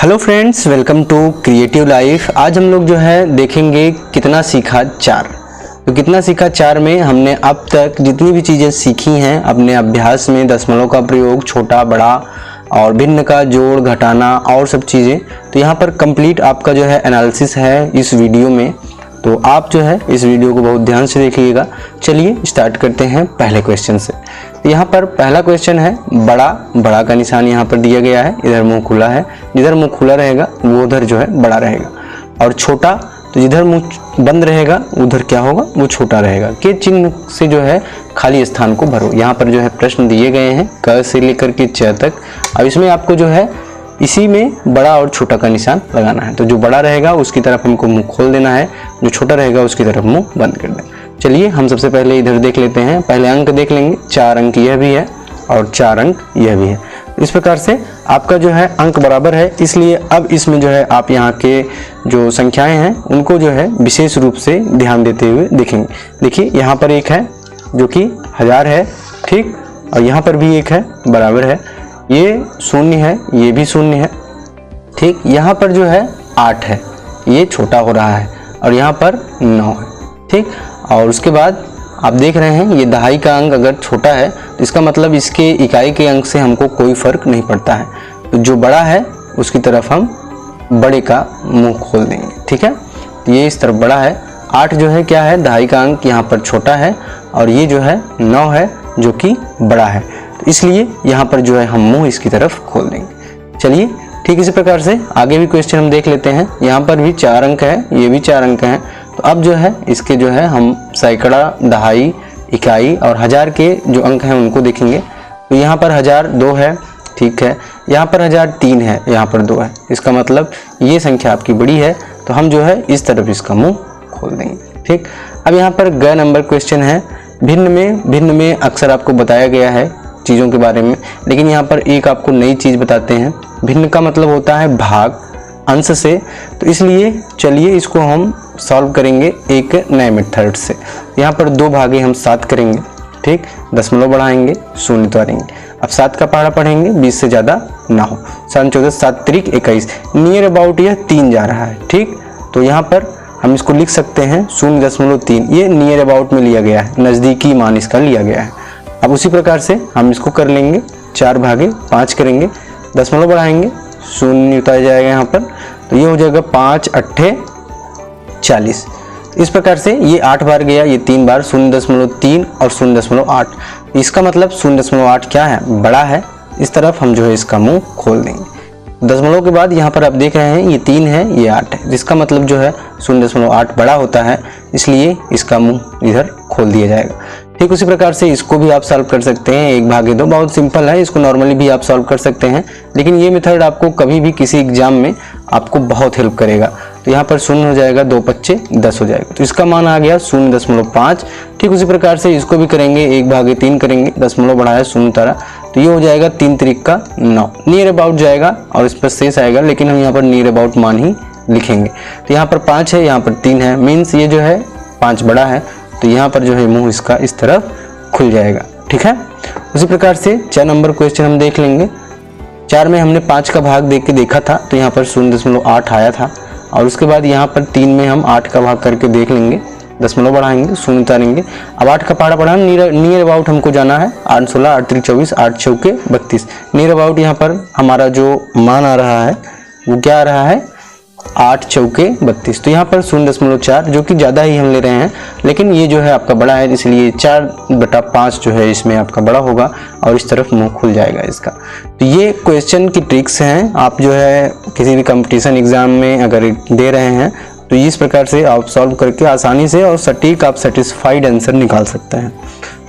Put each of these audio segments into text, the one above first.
Hello friends, welcome to Creative Life. आज हम लोग जो है देखेंगे कितना सीखा 4। तो कितना सीखा 4 में हमने अब तक जितनी भी चीज़ें सीखी हैं अपने अभ्यास में, दशमलव का प्रयोग, छोटा बड़ा और भिन्न का जोड़ घटाना और सब चीज़ें, तो यहाँ पर कंप्लीट आपका जो है एनालिसिस है इस वीडियो में। तो आप जो है इस वीडियो को बहुत ध्यान से देखिएगा। चलिए स्टार्ट करते हैं पहले क्वेश्चन से। तो यहाँ पर पहला क्वेश्चन है बड़ा का निशान यहाँ पर दिया गया है, इधर मुंह खुला है, जिधर मुंह खुला रहेगा वो उधर जो है बड़ा रहेगा, और छोटा तो जिधर मुंह बंद रहेगा उधर क्या होगा, वो छोटा रहेगा। के चिन्ह से जो है खाली स्थान को भरो। यहाँ पर जो है प्रश्न दिए गए हैं क से लेकर के च तक। अब इसमें आपको जो है इसी में बड़ा और छोटा का निशान लगाना है। तो जो बड़ा रहेगा उसकी तरफ हमको मुंह खोल देना है, जो छोटा रहेगा उसकी तरफ मुंह बंद कर देना। चलिए हम सबसे पहले इधर देख लेते हैं। पहले अंक देख लेंगे। 4 अंक यह भी है और 4 अंक यह भी है। इस प्रकार से आपका जो है अंक बराबर है, इसलिए अब इसमें जो है आप यहाँ के जो संख्याएं हैं उनको जो है विशेष रूप से ध्यान देते हुए देखेंगे। देखिए यहाँ पर एक है जो कि 1000 है, ठीक, और यहाँ पर भी एक है बराबर है, ये 0 है, ये भी 0 है, ठीक। यहाँ पर जो है 8 है, ये छोटा हो रहा है, और यहाँ पर 9 है, ठीक। और उसके बाद आप देख रहे हैं ये दहाई का अंक अगर छोटा है तो इसका मतलब इसके इकाई के अंक से हमको कोई फर्क नहीं पड़ता है। तो जो बड़ा है उसकी तरफ हम बड़े का मुंह खोल देंगे, ठीक है। तो ये इस तरफ बड़ा है। 8 जो है क्या है, दहाई का अंक यहाँ पर छोटा है, और ये जो है 9 है जो कि बड़ा है, तो इसलिए यहाँ पर जो है हम मुंह इसकी तरफ खोल देंगे। चलिए ठीक इसी प्रकार से आगे भी क्वेश्चन हम देख लेते हैं। यहाँ पर भी 4 अंक है, ये भी 4 अंक हैं। तो अब जो है इसके जो है हम सैकड़ा, दहाई, इकाई और 1000 के जो अंक हैं उनको देखेंगे। तो यहाँ पर 1000 2 है, ठीक है। यहाँ पर 1000 3 है, यहाँ पर 2 है। इसका मतलब ये संख्या आपकी बड़ी है, तो हम जो है इस तरफ इसका मुंह खोल देंगे, ठीक। अब यहाँ पर ग नंबर क्वेश्चन है। भिन्न में अक्सर आपको बताया गया है चीज़ों के बारे में, लेकिन यहाँ पर एक आपको नई चीज़ बताते हैं। भिन्न का मतलब होता है भाग अंश से, तो इसलिए चलिए इसको हम सॉल्व करेंगे एक नए मेथड से। यहाँ पर 2 भागे हम 7 करेंगे, ठीक, दशमलव बढ़ाएंगे, 0 उतारेंगे। अब 7 का पहाड़ा पढ़ेंगे, 20 से ज़्यादा ना हो। 7 14 7 त्रिक 21, नियर अबाउट यह 3 जा रहा है, ठीक। तो यहाँ पर हम इसको लिख सकते हैं 0.3, ये नियर अबाउट में लिया गया है, नज़दीकी मान इसका लिया गया है। अब उसी प्रकार से हम इसको कर लेंगे, 4 भागे 5 करेंगे, दशमलव बढ़ाएंगे, 0 उतार जाएगा यहाँ पर, तो ये हो जाएगा 5 8 40। इस प्रकार से ये 8 बार गया, ये 3 बार, 0.3 और 0.8। इसका मतलब 0.8 क्या है, बड़ा है। इस तरफ हम जो है इसका मुंह खोल देंगे। दशमलव के बाद यहाँ पर आप देख रहे हैं ये 3 है, ये 8 है, जिसका मतलब जो है 0.8 बड़ा होता है, इसलिए इसका मुंह इधर खोल दिया जाएगा। ठीक उसी प्रकार से इसको भी आप सॉल्व कर सकते हैं। 1 भागे 2 बहुत सिंपल है, इसको नॉर्मली भी आप सॉल्व कर सकते हैं, लेकिन ये मेथड आपको कभी भी किसी एग्जाम में आपको बहुत हेल्प करेगा। तो यहाँ पर 0 हो जाएगा, 2 5 10 हो जाएगा, तो इसका मान आ गया 0.5। ठीक उसी प्रकार से इसको भी करेंगे, 1 भागे 3 करेंगे, दशमलव बढ़ाया, 0 उतारा, तो ये हो जाएगा 3 त्रिक का 9, नियर अबाउट जाएगा और इस पर शेष आएगा, लेकिन हम यहाँ पर नियर अबाउट मान ही लिखेंगे। तो यहाँ पर 5 है, यहाँ पर 3 है, मीन्स ये जो है 5 बड़ा है, तो यहाँ पर जो है मुंह इसका इस तरफ खुल जाएगा, ठीक है। उसी प्रकार से 4 नंबर क्वेश्चन हम देख लेंगे। 4 में हमने 5 का भाग देख के देखा था, तो यहाँ पर 0.8 आया था, और उसके बाद यहाँ पर 3 में हम 8 का भाग करके देख लेंगे, दशमलव बढ़ाएंगे, 0 उतारेंगे। अब 8 का पहाड़ा पढ़ा, नियर अबाउट हमको जाना है, 8 16 8 3 24 8 चौके 32। नियर अबाउट यहाँ पर हमारा जो मान आ रहा है वो क्या आ रहा है, 8 चौके 32। तो यहाँ पर 0.4 जो कि ज़्यादा ही हम ले रहे हैं, लेकिन ये जो है आपका बड़ा है, इसलिए 4/5 जो है इसमें आपका बड़ा होगा और इस तरफ मुंह खुल जाएगा इसका। तो ये क्वेश्चन की ट्रिक्स हैं। आप जो है किसी भी कंपटीशन एग्जाम में अगर दे रहे हैं तो इस प्रकार से आप सॉल्व करके आसानी से और सटीक आप सेटिस्फाइड आंसर निकाल सकते हैं।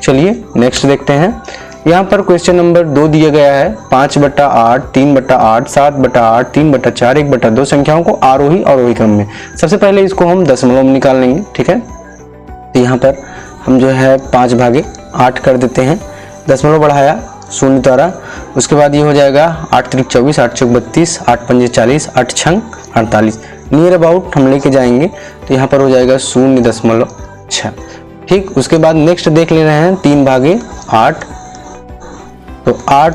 चलिए नेक्स्ट देखते हैं। यहाँ पर क्वेश्चन नंबर 2 दिया गया है, 5/8 3/8 7/8 3/4 1/2 संख्याओं को आरोही अवरोही क्रम में। सबसे पहले इसको हम दशमलव में निकाल लेंगे, ठीक है। तो यहाँ पर हम जो है 5 भागे 8 कर देते हैं, दशमलव बढ़ाया, 0 उतारा। उसके बाद ये हो जाएगा 8 त्रिक 24 8 चौक 32 8 पंजे 40 8 छंग 48। नियर अबाउट हम लेके जाएंगे, तो यहाँ पर हो जाएगा 0.6, ठीक। उसके बाद नेक्स्ट देख ले रहे हैं 3 भागे 8, तो 8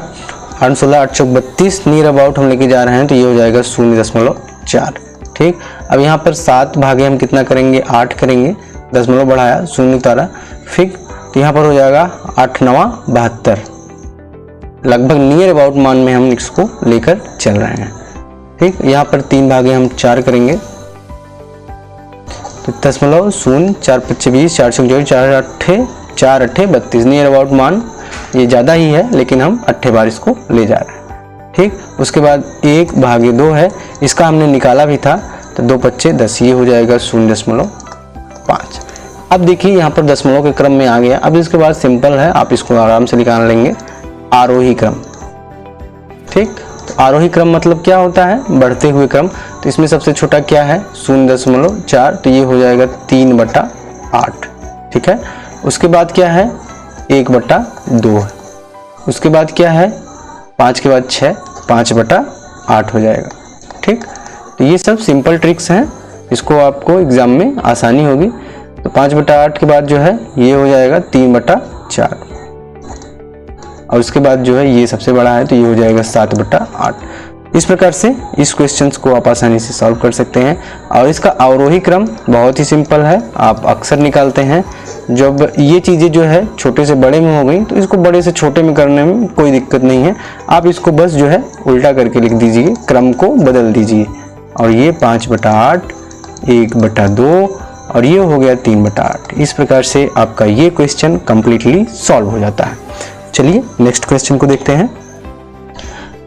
8 16 8 चौक 32, नियर अबाउट हम लेके जा रहे हैं तो ये हो जाएगा 0.4। ठीक, अब यहाँ पर 7 भागे हम कितना करेंगे, 8 करेंगे, दशमलव बढ़ाया, शून्य उतारा, फिर तो यहाँ पर हो जाएगा 8 9 72, लगभग नियर अबाउट मान में हम इसको लेकर चल रहे हैं। ठीक, यहाँ पर 3 भागे हम 4 करेंगे तो 0.0 4 5 20 4 4 8 32, नियर अबाउट मान ये ज़्यादा ही है लेकिन हम 8 बार इसको ले जा रहे हैं। ठीक, उसके बाद 1 भागे 2 है, इसका हमने निकाला भी था तो 2 5 10, ये हो जाएगा 0.5। अब देखिए यहाँ पर दशमलव के क्रम में आ गया। अब इसके बाद सिंपल है, आप इसको आराम से निकाल लेंगे, आरोही क्रम। ठीक, तो आरोही क्रम मतलब क्या होता है, बढ़ते हुए क्रम। तो इसमें सबसे छोटा क्या है 0.4, तो ये हो जाएगा 3/8। ठीक है, उसके बाद क्या है 1/2 है, उसके बाद क्या है 5 के बाद 6, 5/8 हो जाएगा। ठीक, तो ये सब सिंपल ट्रिक्स हैं, इसको आपको एग्जाम में आसानी होगी। तो 5/8 के बाद जो है ये हो जाएगा 3/4, और उसके बाद जो है ये सबसे बड़ा है तो ये हो जाएगा 7/8। इस प्रकार से इस क्वेश्चंस को आप आसानी से सॉल्व कर सकते हैं। और इसका अवरोही क्रम बहुत ही सिंपल है, आप अक्सर निकालते हैं। जब ये चीज़ें जो है छोटे से बड़े में हो गई तो इसको बड़े से छोटे में करने में कोई दिक्कत नहीं है, आप इसको बस जो है उल्टा करके लिख दीजिए, क्रम को बदल दीजिए। और ये 5/8, 1/2 और ये हो गया 3/8। इस प्रकार से आपका ये क्वेश्चन कंप्लीटली सॉल्व हो जाता है। चलिए नेक्स्ट क्वेश्चन को देखते हैं।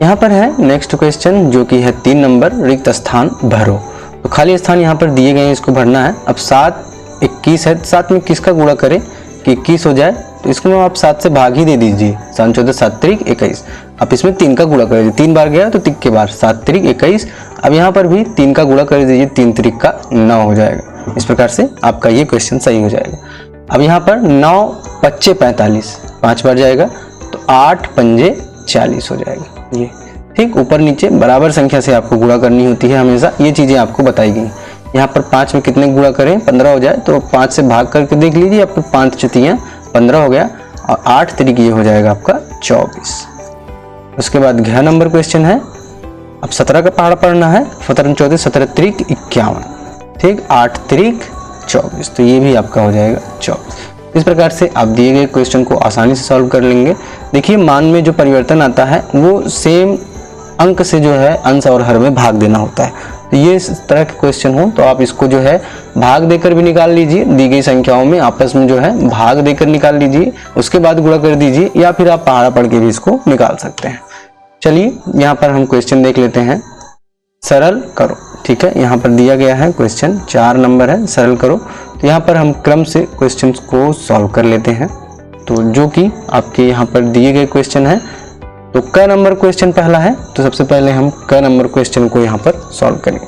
यहाँ पर है नेक्स्ट क्वेश्चन जो कि है 3 नंबर, रिक्त स्थान भरो। तो खाली स्थान यहाँ पर दिए गए हैं, इसको भरना है। अब 7 21 है, 7 में किसका गुणा करें कि 21 हो जाए, तो इसको आप 7 से भाग ही दे दीजिए। 7 14 7 3 21, आप इसमें 3 का गुणा कर दीजिए, 3 बार गया तो 3 के बार 7 3 21। अब यहाँ पर भी 3 का गुणा कर दीजिए, 3 3 का 9 हो जाएगा। इस प्रकार से आपका ये क्वेश्चन सही हो जाएगा। अब यहाँ पर 9 5 45, 5 बार जाएगा तो 8 5 40 हो जाएगा ये। ठीक, ऊपर नीचे बराबर संख्या से आपको गुणा करनी होती है हमेशा, ये चीज़ें आपको बताई गई। यहाँ पर 5 में कितने गुणा करें, 15 हो जाए तो 5 से भाग करके देख लीजिए, आपको 5 चौथियाँ 15 हो गया, और 8 तरीके ये हो जाएगा आपका 24। उसके बाद 11 नंबर क्वेश्चन है। अब 17 का पहाड़ा पढ़ना है, 17 14 17 3 51। ठीक, 8 3 24, तो ये भी आपका हो जाएगा 24। इस प्रकार से आप दिए गए क्वेश्चन को आसानी से सॉल्व कर लेंगे। देखिए मान में जो परिवर्तन आता है वो सेम अंक से जो है अंश और हर में भाग देना होता है। तो ये इस तरह के क्वेश्चन हो तो आप इसको जो है भाग देकर भी निकाल लीजिए, दी गई संख्याओं में आपस में जो है भाग देकर निकाल लीजिए, उसके बाद गुणा कर दीजिए, या फिर आप पहाड़ा पढ़ के भी इसको निकाल सकते हैं। चलिए यहाँ पर हम क्वेश्चन देख लेते हैं, सरल करो। ठीक है, यहाँ पर दिया गया है क्वेश्चन 4 नंबर है, सरल करो। तो यहाँ पर हम क्रम से क्वेश्चंस को सॉल्व कर लेते हैं, तो जो कि आपके यहाँ पर दिए गए क्वेश्चन है। तो क नंबर क्वेश्चन पहला है, तो सबसे पहले हम क नंबर क्वेश्चन को यहाँ पर सॉल्व करेंगे।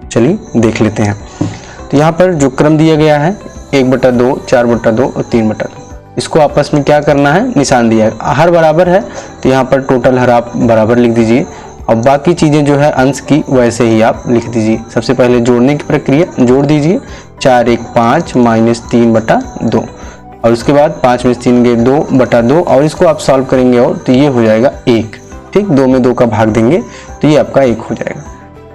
चलिए देख लेते हैं। तो यहाँ पर जो क्रम दिया गया है 1/2, 4/2 और 3/2, इसको आपस में क्या करना है, निशान दिया है, हर बराबर है तो यहाँ पर टोटल हर आप बराबर लिख दीजिए, और बाकी चीज़ें जो है अंश की वैसे ही आप लिख दीजिए। सबसे पहले जोड़ने की प्रक्रिया, जोड़ दीजिए, 4 1 5 -3/2, और उसके बाद 5 में 3 गए 2/2, और इसको आप सॉल्व करेंगे और तो ये हो जाएगा 1। ठीक, 2 में 2 का भाग देंगे तो ये आपका 1 हो जाएगा।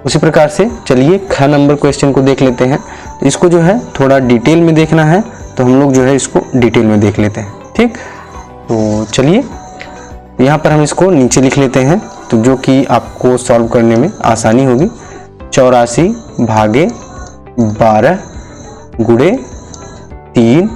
उसी प्रकार से चलिए ख नंबर क्वेश्चन को देख लेते हैं। तो इसको जो है थोड़ा डिटेल में देखना है, तो हम लोग जो है इसको डिटेल में देख लेते हैं। ठीक, तो चलिए यहाँ पर हम इसको नीचे लिख लेते हैं, तो जो कि आपको सॉल्व करने में आसानी होगी। 84 भागे 12 गुणे 3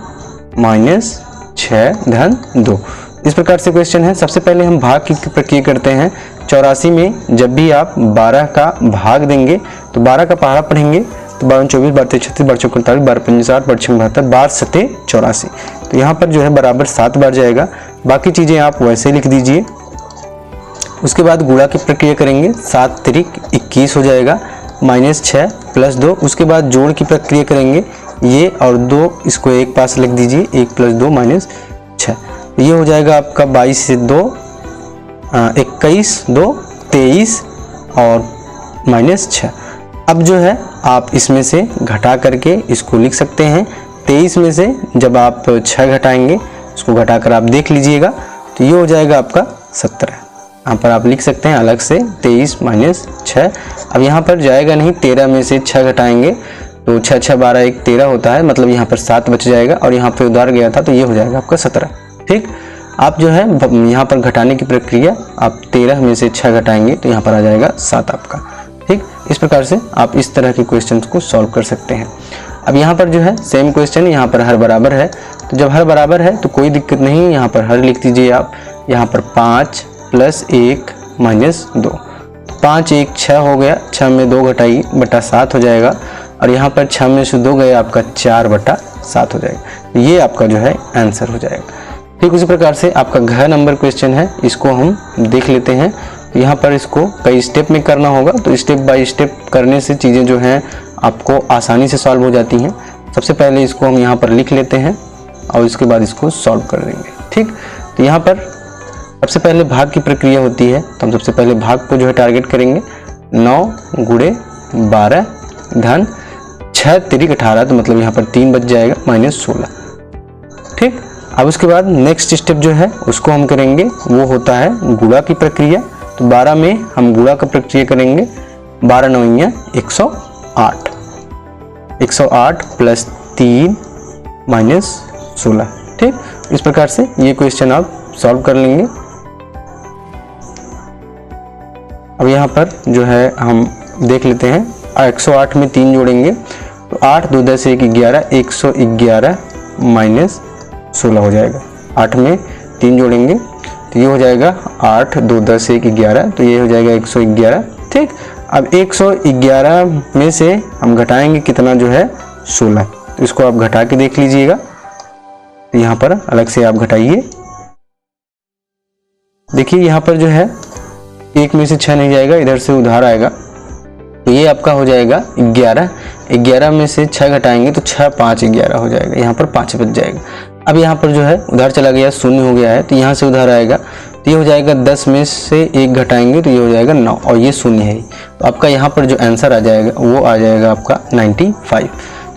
-6 धन 2, इस प्रकार से क्वेश्चन है। सबसे पहले हम भाग की प्रक्रिया करते हैं। 84 में जब भी आप 12 का भाग देंगे तो 12 का पहाड़ा पढ़ेंगे तो 12 24 12 36 12 चौक 48 12 पंजे 60 12 छः 72 12 7 84, तो यहाँ पर जो है बराबर 7 बार जाएगा। बाकी चीज़ें आप वैसे लिख दीजिए। उसके बाद गुणा की प्रक्रिया करेंगे, 7 3 21 हो जाएगा, -6 + 2। उसके बाद जोड़ की प्रक्रिया करेंगे, ये और 2 इसको एक पास लिख दीजिए, 1 + 2 -6, ये हो जाएगा आपका 22 से 2 21 2 23 और -6। अब जो है आप इसमें से घटा करके इसको लिख सकते हैं। 23 में से जब आप 6 घटाएंगे, इसको घटाकर आप देख लीजिएगा, तो ये हो जाएगा आपका 17। यहाँ पर आप लिख सकते हैं अलग से 23 माइनस 6। अब यहाँ पर जाएगा नहीं, 13 में से 6 घटाएंगे तो 6 6 12 1 13 होता है, मतलब यहाँ पर 7 बच जाएगा और यहाँ पर उधार गया था तो ये हो जाएगा आपका 17। ठीक, आप जो है यहाँ पर घटाने की प्रक्रिया आप 13 में से 6 घटाएंगे तो यहाँ पर आ जाएगा 7 आपका। ठीक, इस प्रकार से आप इस तरह के क्वेश्चंस को सॉल्व कर सकते हैं। अब यहाँ पर जो है सेम क्वेश्चन, यहाँ पर हर बराबर है, तो जब हर बराबर है तो कोई दिक्कत नहीं है, यहाँ पर हर लिख दीजिए आप। यहाँ पर 5 + 1 - 2, 5 1 6 हो गया, 6 में 2 घटाइए बटा 7 हो जाएगा, और यहाँ पर 6 में से 2 गया आपका 4 बटा 7 हो जाएगा। ये आपका जो है आंसर हो जाएगा। ठीक, उसी प्रकार से आपका घ नंबर क्वेश्चन है, इसको हम देख लेते हैं। यहाँ पर इसको कई स्टेप में करना होगा, तो स्टेप बाय स्टेप करने से चीज़ें जो हैं आपको आसानी से सॉल्व हो जाती हैं। सबसे पहले इसको हम यहाँ पर लिख लेते हैं और इसके बाद इसको सॉल्व कर देंगे। ठीक, तो यहाँ पर सबसे पहले भाग की प्रक्रिया होती है, तो हम सबसे पहले भाग को जो है टारगेट करेंगे। 9 × 12 धन 6 × 18, तो मतलब यहाँ पर 3 बच जाएगा -16। ठीक, अब उसके बाद नेक्स्ट स्टेप जो है उसको हम करेंगे, वो होता है गुणा की प्रक्रिया। तो 12 में हम गुणा का प्रक्रिया करेंगे, 12 × 9 = 108, 108 + 3 - 16। ठीक, इस प्रकार से ये क्वेश्चन आप सॉल्व कर लेंगे। अब यहाँ पर जो है हम देख लेते हैं, 108 में 3 जोड़ेंगे तो 8 2 10 1 11, 111 - 16 हो जाएगा। 8 में 3 जोड़ेंगे तो ये हो जाएगा 8 2 10 1 11, तो ये हो जाएगा 111। ठीक, अब 111 में से हम घटाएंगे कितना जो है 16, तो इसको आप घटा के देख लीजिएगा। तो यहाँ पर अलग से आप घटाइए, देखिए यहाँ पर जो है 1 में से 6 नहीं जाएगा, इधर से उधार आएगा, तो ये आपका हो जाएगा 11। 11 में से 6 घटाएंगे तो 6 5 11 हो जाएगा, यहाँ पर 5 बच जाएगा। अब यहाँ पर जो है उधार चला गया, 0 हो गया है, तो यहाँ से उधार आएगा तो ये हो जाएगा 10 में से 1 घटाएंगे तो ये हो जाएगा 9, और ये 0 है, तो आपका यहाँ पर जो आंसर आ जाएगा वो आ जाएगा आपका 95।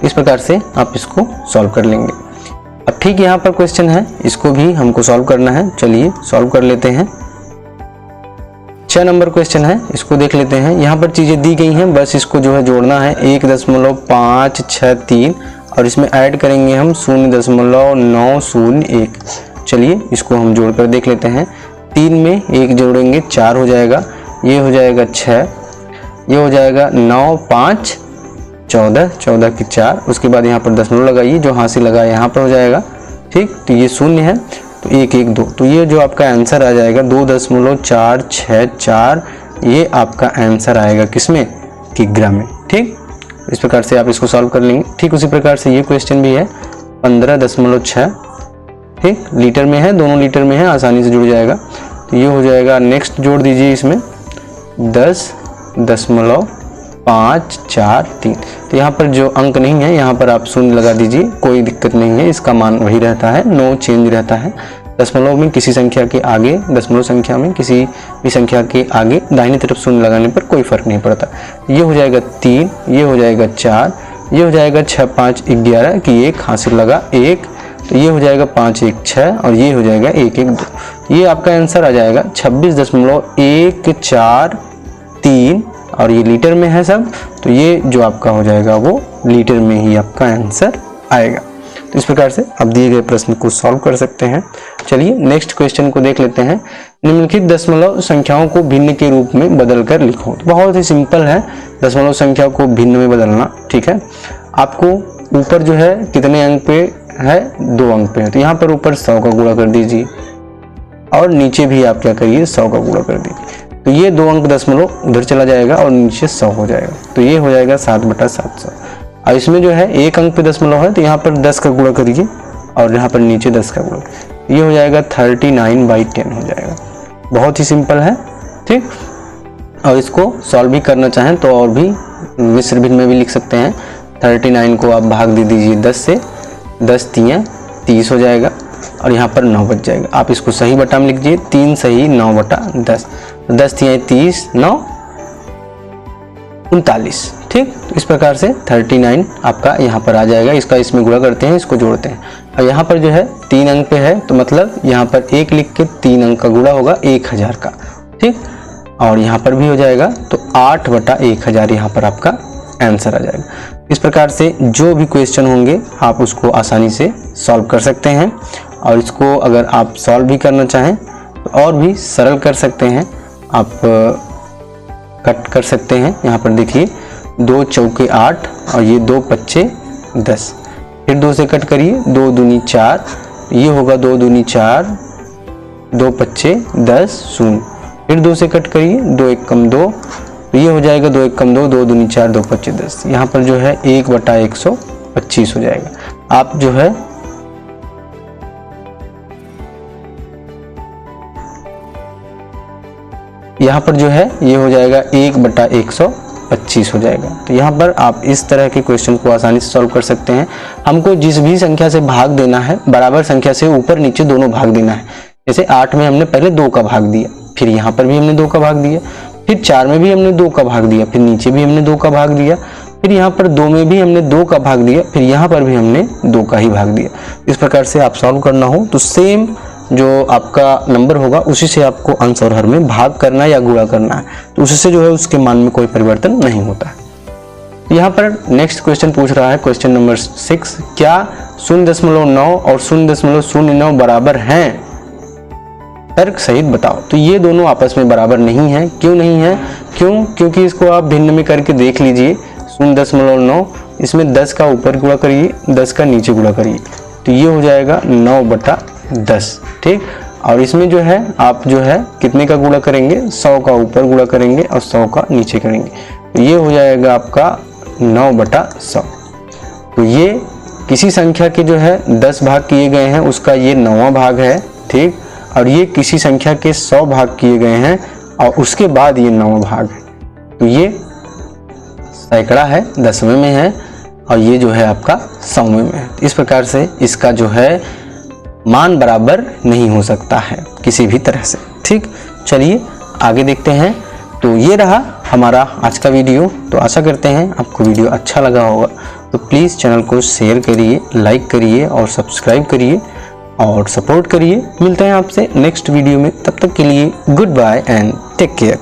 इस प्रकार से आप इसको सॉल्व कर लेंगे। अब ठीक यहाँ पर क्वेश्चन है, इसको भी हमको सॉल्व करना है, चलिए सॉल्व कर लेते हैं। 6 नंबर क्वेश्चन है, इसको देख लेते हैं। यहाँ पर चीज़ें दी गई हैं, बस इसको जो है जोड़ना है। 1.563 और इसमें ऐड करेंगे हम 0.901। चलिए इसको हम जोड़कर देख लेते हैं। 3 में 1 जोड़ेंगे 4 हो जाएगा, ये हो जाएगा 6, ये हो जाएगा 9 5 14, 14 की 4, उसके बाद यहाँ पर दशमलव लगाइए, जो हाथ से लगा यहाँ पर हो जाएगा। ठीक, तो ये 0 है तो 1 1 2, तो ये जो आपका आंसर आ जाएगा 2.464, ये आपका आंसर आएगा किसमें, किग्रा में। ठीक, इस प्रकार से आप इसको सॉल्व कर लेंगे। ठीक, उसी प्रकार से ये क्वेश्चन भी है 15.6। ठीक, लीटर में है, दोनों लीटर में है, आसानी से जुड़ जाएगा। तो ये हो जाएगा, नेक्स्ट जोड़ दीजिए इसमें 10.543। तो यहाँ पर जो अंक नहीं है यहाँ पर आप 0 लगा दीजिए, कोई दिक्कत नहीं है, इसका मान वही रहता है, नो चेंज रहता है। दशमलव में किसी संख्या के आगे, दशमलव संख्या में किसी भी संख्या के आगे दाहिनी तरफ 0 लगाने पर कोई फर्क नहीं पड़ता। ये हो जाएगा 3, ये हो जाएगा 4, ये हो जाएगा 6 5 11 की 1 हासिल लगा 1, तो ये हो जाएगा 5 1 6 और ये हो जाएगा 1 1 2। ये आपका आंसर आ जाएगा 26.143, और ये लीटर में है सब, तो ये जो आपका हो जाएगा वो लीटर में ही आपका आंसर आएगा। तो इस प्रकार से आप दिए गए प्रश्न को सॉल्व कर सकते हैं। चलिए नेक्स्ट क्वेश्चन को देख लेते हैं। निम्नलिखित दशमलव संख्याओं को भिन्न के रूप में बदलकर लिखो। तो बहुत ही सिंपल है दशमलव संख्या को भिन्न में बदलना। ठीक है, आपको ऊपर जो है कितने अंक पे है, 2 अंक पे है, तो यहाँ पर ऊपर 100 का गुणा कर दीजिए और नीचे भी आप क्या करिए 100 का गुणा कर दीजिए, तो ये 2 अंक दशमलव उधर चला जाएगा और नीचे 100 हो जाएगा, तो ये हो जाएगा 7/700। और इसमें जो है 1 अंक पे दशमलव है, तो यहाँ पर 10 का गुणा करिए और यहाँ पर नीचे 10 का गुणा, ये हो जाएगा 39/10 हो जाएगा। बहुत ही सिंपल है। ठीक, और इसको सॉल्व भी करना चाहें तो और भी मिश्र भिन्न में भी लिख सकते हैं। 39 को आप भाग दे दीजिए 10 से, 10 3 30 हो जाएगा और यहाँ पर 9 बच जाएगा। आप इसको सही बटा में लिख दीजिए, 3 सही 9/10, 10 3 30 9 39। ठीक, इस प्रकार से 39 आपका यहाँ पर आ जाएगा। इसका इसमें गुणा करते हैं, इसको जोड़ते हैं, और यहाँ पर जो है 3 अंक पे है, तो मतलब यहाँ पर 1 लिख के 3 अंक का गुणा होगा 1000 का, ठीक, और यहाँ पर भी हो जाएगा, तो 8/1000 यहाँ पर आपका आंसर आ जाएगा। इस प्रकार से जो भी क्वेश्चन होंगे आप उसको आसानी से सॉल्व कर सकते हैं, और इसको अगर आप सॉल्व भी करना चाहें तो और भी सरल कर सकते हैं। आप कट कर सकते हैं, यहाँ पर देखिए 2 चौके 8 और ये 2 पच्चे 10, फिर 2 से कट करिए, 2 दूनी 4, ये होगा 2 दूनी 4, 2 पच्चे 10 शून्य, फिर 2 से कट करिए, 2 एक कम 2, तो ये हो जाएगा 2 एक कम 2, 2 दूनी 4, 2 पच्चे 10, यहाँ पर जो है 1/125 हो जाएगा। आप जो है यहाँ पर जो है ये हो जाएगा 1/125 हो जाएगा। तो यहाँ पर आप इस तरह के क्वेश्चन को आसानी से सॉल्व कर सकते हैं। हमको जिस भी संख्या से भाग देना है, बराबर संख्या से ऊपर नीचे दोनों भाग देना है। जैसे 8 में हमने पहले 2 का भाग दिया, फिर यहाँ पर भी हमने 2 का भाग दिया, फिर 4 में भी हमने 2 का भाग दिया, फिर नीचे भी हमने 2 का भाग दिया, फिर यहाँ पर 2 में भी हमने 2 का भाग दिया, फिर यहाँ पर भी हमने 2 का ही भाग दिया। इस प्रकार से आप सॉल्व करना हो तो सेम जो आपका नंबर होगा उसी से आपको अंश और हर में भाग करना या गुणा करना है, तो उससे जो है उसके मान में कोई परिवर्तन नहीं होता है। यहाँ पर नेक्स्ट क्वेश्चन पूछ रहा है, क्वेश्चन नंबर 6, क्या 0.9 और 0.09 बराबर हैं? तर्क सहित बताओ। तो ये दोनों आपस में बराबर नहीं है। क्यों नहीं है? क्योंकि इसको आप भिन्न में करके देख लीजिए। 0.9 इसमें 10 का ऊपर गुणा करिए, 10 का नीचे गुणा करिए, तो ये हो जाएगा 9/10। ठीक, और इसमें जो है आप जो है कितने का गुणा करेंगे? 100 का ऊपर गुणा करेंगे और 100 का नीचे करेंगे, तो ये हो जाएगा आपका 9/100। तो ये किसी संख्या के जो है 10 भाग किए गए हैं उसका ये 9वां भाग है। ठीक, और ये किसी संख्या के 100 भाग किए गए हैं और उसके बाद ये 9वां भाग है, तो ये सैकड़ा है, 10वें में है, और ये जो है आपका 100वें में है। इस प्रकार से इसका जो है मान बराबर नहीं हो सकता है किसी भी तरह से। ठीक, चलिए आगे देखते हैं। तो ये रहा हमारा आज का वीडियो। तो आशा करते हैं आपको वीडियो अच्छा लगा होगा, तो प्लीज़ चैनल को शेयर करिए, लाइक करिए और सब्सक्राइब करिए और सपोर्ट करिए। मिलते हैं आपसे नेक्स्ट वीडियो में, तब तक के लिए good bye and take care.